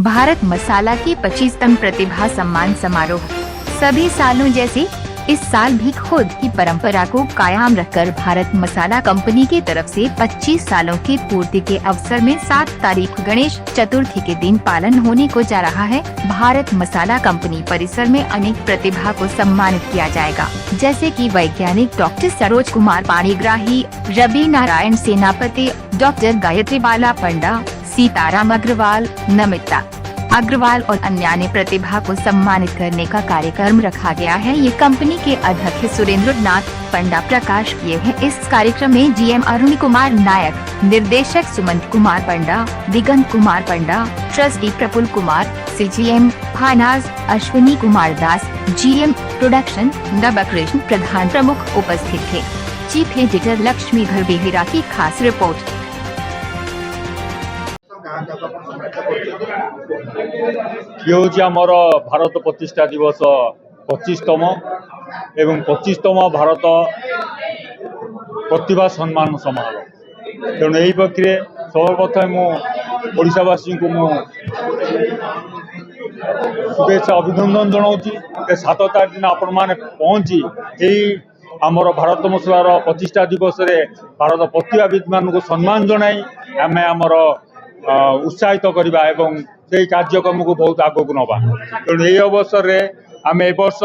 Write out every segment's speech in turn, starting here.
भारत मसाला के 25तम प्रतिभा सम्मान समारोह। सभी सालों जैसे इस साल भी खुद की परंपरा को कायम रखकर भारत मसाला कंपनी की तरफ से 25 सालों की पूर्ति के अवसर में 7 तारीख गणेश चतुर्थी के दिन पालन होने को जा रहा है। भारत मसाला कंपनी परिसर में अनेक प्रतिभा को सम्मानित किया जाएगा, जैसे कि वैज्ञानिक डॉक्टर सरोज कुमार पाणिग्राही, रवि नारायण सेनापति, डॉक्टर गायत्री बाला पंडा, सीताराम अग्रवाल, नमिता अग्रवाल और अन्य प्रतिभा को सम्मानित करने का कार्यक्रम रखा गया है। ये कंपनी के अध्यक्ष सुरेंद्र नाथ पंडा प्रकाश किए हैं। इस कार्यक्रम में जीएम अरुण कुमार नायक, निर्देशक Sumant Kumar Panda, Digant Kumar Panda, trustee Prafulla Kumar, CGM finance Ashwini Kumar Das, GM production Navakrishna Pradhan प्रमुख उपस्थित थे। चीफ एडिटर लक्ष्मीधर बेहेरा की खास रिपोर्ट। ये हूँ आमर भारत प्रतिष्ठा दिवस 25तम एवं 25तम भारत प्रतिभा सम्मान समारोह। तेणु यही पक्षे सर्वप्रथम मुशावासी को शुभेच्छा अभिनंदन जनाऊँगी। 7 तारीख दिन आपण मैंने पहुँची यही आमर भारत मसलार प्रतिष्ठा दिवस रे भारत प्रतिभाविद मान को सम्मान जनाई आम आमर उत्साहित करवा एवं से कार्यक्रम को बहुत आगक नवा। तेणु यही अवसर में आम ए वर्ष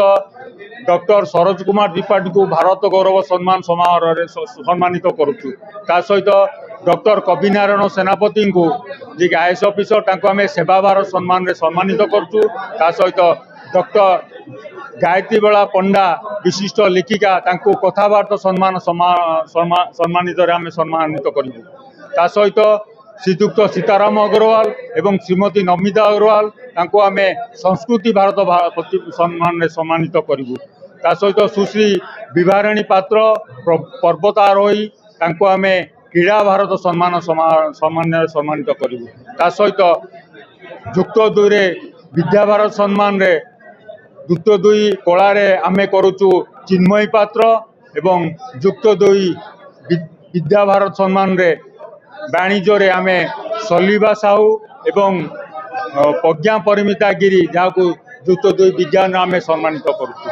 डॉक्टर सरोज कुमार त्रिपाठी को भारत गौरव सम्मान समारोह सम्मानित करुचु। ता सहित डॉक्टर कवि नारायण सेनापति को जी आईएएस ऑफिसर आम सेवा भार सम्मान रे सम्मानित करुचु। ता सहित डॉक्टर गायत्री बाला पंडा विशिष्ट लेखिका कथावार्ता सम्मानित आम सम्मानित करूँ। ता सहित श्रीयुक्त सीताराम अग्रवाल एवं श्रीमती नमिता अग्रवाल आम संस्कृति भारत सम्मान सम्मानित करूँ। ता सहित सुश्री विभाराणी पात्र पर्वतारोही आम क्रीड़ा भारत सम्मान सम्मानित करूँ। ता सहित युक्त 2 रे विद्या भारत सम्मान रे युक्त 2 कला रे आमे करुचु चिन्मयी पात्र एवं युक्त 2 विद्या भारत सम्मान रे वाणिज्य रे आमे सलीबा साहू एवं प्रज्ञा परिमिता गिरी जहाँ को युक्त 2 विज्ञान आमे सम्मानित करुचु।